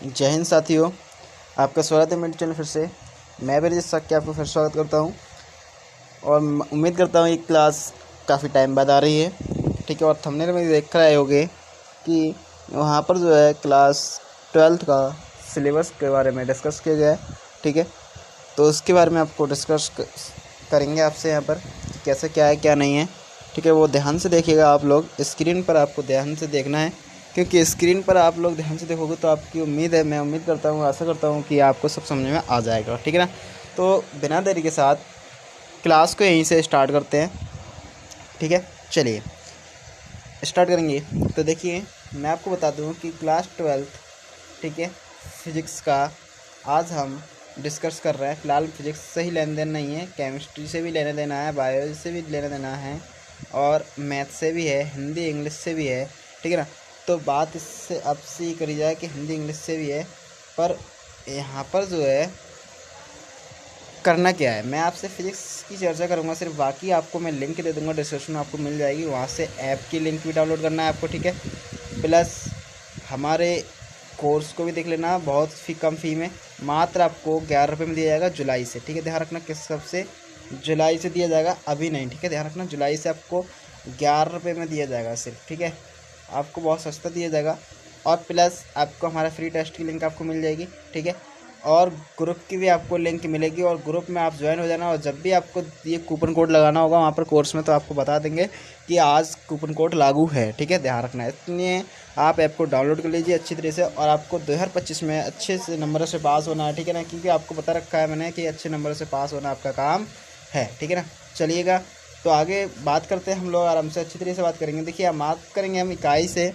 जय हिंद साथियों, आपका स्वागत है मेरे चैनल फिर से। मैं भी रजित साक्य आपको फिर स्वागत करता हूं और उम्मीद करता हूं ये क्लास काफ़ी टाइम बाद आ रही है। ठीक है, और थंबनेल में देख कर आए होंगे कि वहां पर जो है क्लास 12th का सिलेबस के बारे में डिस्कस किया गया है। ठीक है, तो उसके बारे में आपको डिस्कस करेंगे आपसे यहाँ पर कैसे क्या है क्या नहीं है। ठीक है, वो ध्यान से देखिएगा आप लोग, स्क्रीन पर आपको ध्यान से देखना है, क्योंकि स्क्रीन पर आप लोग ध्यान से देखोगे तो आपकी उम्मीद है, मैं उम्मीद करता हूँ, आशा करता हूँ कि आपको सब समझ में आ जाएगा। ठीक है ना, तो बिना देरी के साथ क्लास को यहीं से स्टार्ट करते हैं। ठीक है, चलिए स्टार्ट करेंगे। तो देखिए, मैं आपको बता दूँ कि क्लास 12th, ठीक है, फिज़िक्स का आज हम डिस्कस कर रहे हैं। फ़िलहाल फिज़िक्स से ही लेन देन नहीं है, केमिस्ट्री से भी लेना देना है, बायोलॉजी से भी लेना देना है, और मैथ से भी है, हिंदी इंग्लिश से भी है। ठीक है ना, तो बात इससे अब से करी जाए कि हिंदी इंग्लिश से भी है, पर यहाँ पर जो है करना क्या है, मैं आपसे फिज़िक्स की चर्चा करूँगा सिर्फ। बाकी आपको मैं लिंक दे दूँगा, डिस्क्रिप्शन में आपको मिल जाएगी, वहाँ से ऐप की लिंक भी डाउनलोड करना है आपको। ठीक है, प्लस हमारे कोर्स को भी देख लेना, बहुत कम फ़ी में, मात्र आपको 11 रुपये में दिया जाएगा जुलाई से। ठीक है, ध्यान रखना, किस कब से? जुलाई से दिया जाएगा, अभी नहीं। ठीक है, ध्यान रखना, जुलाई से आपको 11 रुपये में दिया जाएगा सिर्फ। ठीक है, आपको बहुत सस्ता दिया जाएगा, और प्लस आपको हमारा फ्री टेस्ट की लिंक आपको मिल जाएगी। ठीक है, और ग्रुप की भी आपको लिंक मिलेगी, और ग्रुप में आप ज्वाइन हो जाना, और जब भी आपको ये कूपन कोड लगाना होगा वहाँ पर कोर्स में, तो आपको बता देंगे कि आज कूपन कोड लागू है। ठीक है, ध्यान रखना है। इसलिए आप ऐप को डाउनलोड कर लीजिए अच्छी तरह से, और आपको 2025 में अच्छे से नंबरों से पास होना है। ठीक है ना, क्योंकि आपको बता रखा है मैंने कि अच्छे नंबरों से पास होना आपका काम है। ठीक है ना, चलिएगा तो आगे बात करते हैं हम लोग, आराम से अच्छी तरह से बात करेंगे। देखिए, हम बात करेंगे हम इकाई से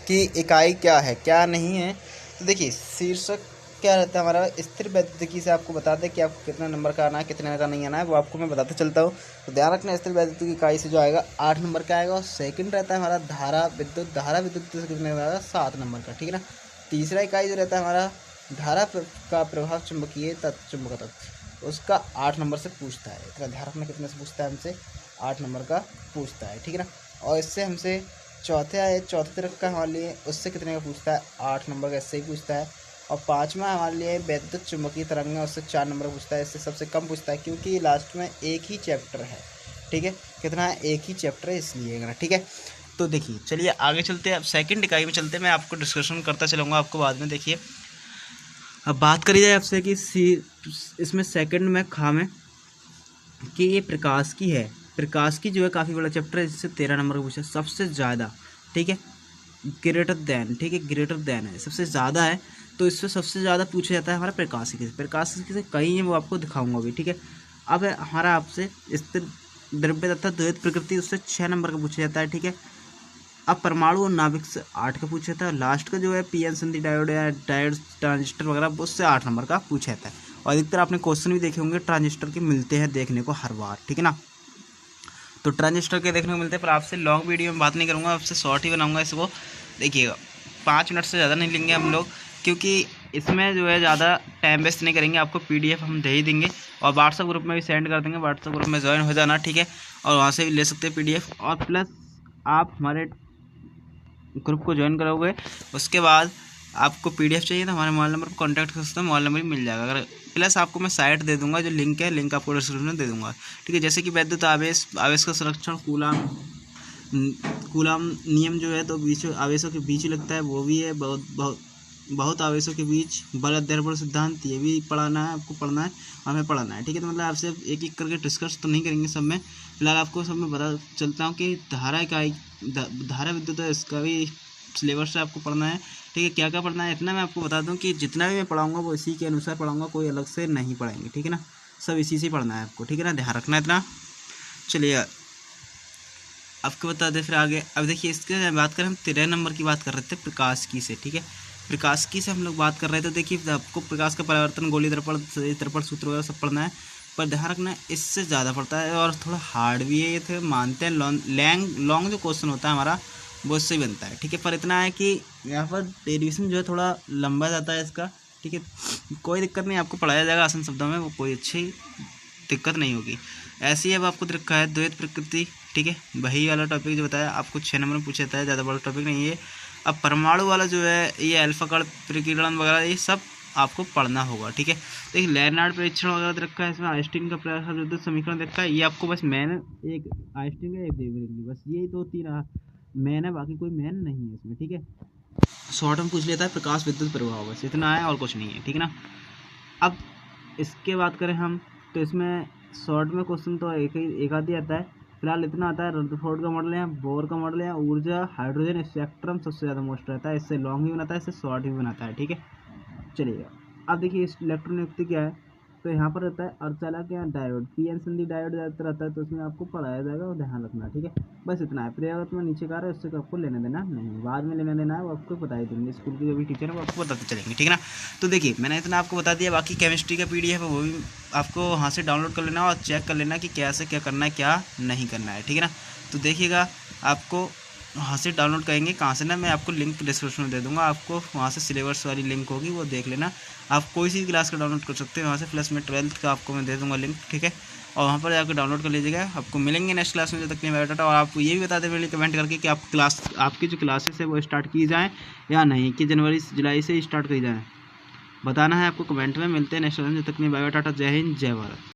कि इकाई क्या है क्या नहीं है। तो देखिए, शीर्षक क्या रहता है हमारा, स्थिर वैद्युतिकी से आपको बता दें कि आपको कितना नंबर का आना है, कितने का नहीं आना है, वो आपको मैं बताते चलता हूँ। तो ध्यान रखना, स्थिर वैद्युतिकी इकाई से जो आएगा 8 नंबर का आएगा, और सेकंड रहता है हमारा धारा विद्युत से कितने का आएगा, 7 नंबर का। ठीक है ना, तीसरा इकाई जो रहता है हमारा धारा का प्रभाव चुंबकीय तत्व, चुंबक तत्व, उसका 8 नंबर से पूछता है। इतना ध्यान रखना, कितने से पूछता है हमसे, 8 नंबर का पूछता है। ठीक है ना, और इससे हमसे चौथे तरफ का हमारे लिए उससे कितने का पूछता है, 8 नंबर का इससे ही पूछता है। और पाँचवा हमारे लिए वैद्युत चुंबकीय तरंग है, उससे 4 नंबर पूछता है, इससे सबसे कम पूछता है, क्योंकि लास्ट में एक ही चैप्टर है। ठीक है, कितना है, एक ही चैप्टर है, इसलिए। ठीक है, तो देखिए, चलिए आगे चलते हैं। अब सेकंड इकाई में चलते हैं, मैं आपको डिस्कशन करता चलूँगा आपको बाद में। देखिए, अब बात करी जाए आपसे कि इसमें सेकंड में में कि ये प्रकाश की है। प्रकाश की जो है काफ़ी बड़ा चैप्टर है, जिससे 13 नंबर का पूछा सबसे ज़्यादा। ठीक है, ग्रेटर देन, ठीक है, ग्रेटर देन है, सबसे ज़्यादा है, तो इससे सबसे ज़्यादा पूछा जाता है हमारा प्रकाशिकी से। प्रकाशिकी से कई है, वो आपको दिखाऊंगा अभी। ठीक है, अब हमारा आपसे स्थिर द्रव्य तथा द्वैत प्रकृति, उससे 6 नंबर का पूछा जाता है। ठीक है, अब परमाणु और नाभिक से 8 का पूछा जाता है। लास्ट का जो है पीएन संधि डायोड या डायोड ट्रांजिस्टर वगैरह, उससे 8 नंबर का पूछा जाता है। और अधिकतर आपने क्वेश्चन भी देखे होंगे ट्रांजिस्टर के मिलते हैं देखने को हर बार। ठीक है ना, तो ट्रांजिस्टर के देखने को मिलते हैं, पर आपसे लॉन्ग वीडियो में बात नहीं करूँगा, आपसे शॉर्ट ही बनाऊँगा इसको। देखिएगा, 5 मिनट से ज़्यादा नहीं लेंगे हम लोग, क्योंकि इसमें जो है ज़्यादा टाइम वेस्ट नहीं करेंगे। आपको पीडीएफ हम दे ही देंगे, और व्हाट्सअप ग्रुप में भी सेंड कर देंगे। व्हाट्सअप ग्रुप में ज्वाइन हो जाना। ठीक है, और वहाँ से भी ले सकते हैं पीडीएफ, और प्लस आप हमारे ग्रुप को ज्वाइन करोगे, उसके बाद आपको पीडीएफ चाहिए तो हमारे मोबाइल नंबर पर कॉन्टैक्ट कर सकते हैं, मोबाइल नंबर भी मिल जाएगा। अगर प्लस आपको मैं साइट दे दूंगा, जो लिंक है, लिंक आपको डिस्क्रिप्शन में दे दूंगा। ठीक है, जैसे कि वैद्युत आवेश, आवेश का संरक्षण, कूलाम नियम जो है, तो बीच आवेशों के बीच लगता है, वो भी है। बहुत आवेशों के बीच बल अध्ययन सिद्धांत, ये भी पढ़ाना है, आपको पढ़ना है, हमें पढ़ाना है। ठीक है, तो मतलब आपसे एक एक करके डिस्कस तो नहीं करेंगे सब में, फिलहाल आपको सब में बता चलता हूँ कि धारा विद्युत है, इसका भी सिलेबस से आपको पढ़ना है। ठीक है, क्या क्या पढ़ना है, इतना मैं आपको बता दूं कि जितना भी मैं पढ़ाऊँगा वो इसी के अनुसार पढ़ाऊँगा, कोई अलग से नहीं पढ़ाएंगे। ठीक है ना, सब इसी से पढ़ना है आपको। ठीक है ना, ध्यान रखना इतना। चलिए आपको बता दें फिर आगे। अब देखिए, इसके बात करें, हम 13 नंबर की बात कर रहे थे प्रकाश की से। ठीक है, प्रकाश की से हम लोग बात कर रहे थे। देखिए, आपको प्रकाश का परिवर्तन, गोली दर्पण सूत्र वगैरह सब पढ़ना है, पर ध्यान रखना इससे ज़्यादा पड़ता है, और थोड़ा हार्ड भी है ये, थे मानते हैं। लॉन्ग जो क्वेश्चन होता है हमारा, वो इससे ही बनता है। ठीक है, पर इतना है कि यहाँ पर डेरिवेशन जो है थोड़ा लंबा जाता है इसका। ठीक है, कोई दिक्कत नहीं, आपको पढ़ाया जाएगा आसान शब्दों में, वो कोई अच्छी दिक्कत नहीं होगी। ऐसी अब आपको रखा है द्वैत प्रकृति। ठीक है, वही वाला टॉपिक जो बताया आपको 6 नंबर में पूछा जाता है, ज़्यादा बड़ा टॉपिक नहीं है। अब परमाणु वाला जो है ये अल्फा कण प्रकीर्णन वगैरह ये सब आपको पढ़ना होगा, ठीक है। देखिए लेनार्ड परीक्षण वगैरह दे रखा है, इसमें आइंस्टीन का प्रकाश विद्युत समीकरण दे रखा है। ये आपको बस मैन एक आइंस्टीन का एक दे देंगे, बस यही 2-3 मैन है, बाकी कोई मैन नहीं है इसमें, ठीक है। शॉर्ट में पूछ लेता है प्रकाश विद्युत प्रभाव, बस इतना है और कुछ नहीं है, ठीक है ना। अब इसके बात करें हम तो इसमें शॉर्ट में क्वेश्चन तो एक आध ही आता है, फिलहाल इतना आता है। रदरफोर्ड का मॉडल है, बोर का मॉडल है, ऊर्जा हाइड्रोजन स्पेक्ट्रम सबसे ज़्यादा मोस्ट रहता है, इससे लॉन्ग भी बनाता है, इससे शॉर्ट भी बनाता है, ठीक है। चलिएगा अब देखिए इस इलेक्ट्रॉन युक्ति क्या है, तो यहाँ पर रहता है अर्धचालक या डायोड, पीएन संधि डायोड ज़्यादातर रहता है, तो उसमें आपको पढ़ाया जाएगा और ध्यान रखना, ठीक है। बस इतना है। प्रयोगात्मक में नीचे का रहा है, उससे आपको लेना देना नहीं, बाद में लेना देना है वो आपको बता ही देंगे, स्कूल के जो भी टीचर है वो आपको बताते चलेंगे, ठीक है ना। तो देखिए मैंने इतना आपको बता दिया, बाकी केमिस्ट्री का PDF है वो भी आपको वहाँ से डाउनलोड कर लेना और चेक कर लेना कि कैसे क्या करना है क्या नहीं करना है, ठीक है ना। तो देखिएगा आपको वहाँ से डाउनलोड करेंगे, कहाँ से ना मैं आपको लिंक डिस्क्रिप्शन में दे दूँगा, आपको वहाँ से सिलेबस वाली लिंक होगी वो देख लेना। आप कोई सी क्लास का डाउनलोड कर सकते हो वहाँ से, प्लस में 12th का आपको मैं दे दूँगा लिंक, ठीक है। और वहाँ पर जाकर डाउनलोड कर लीजिएगा, आपको मिलेंगे नेक्स्ट क्लास में जब तक नहीं बायोडाटा। और आप ये भी बता दें मेरे कमेंट करके कि आपकी जो क्लासेस है वो स्टार्ट की जाएँ या नहीं, कि जनवरी जुलाई से स्टार्ट की जाएँ, बताना है आपको कमेंट में। मिलते हैं नेक्स्ट क्लास में, जब तक नहीं बायोडाटा। जय हिंद जय भारत।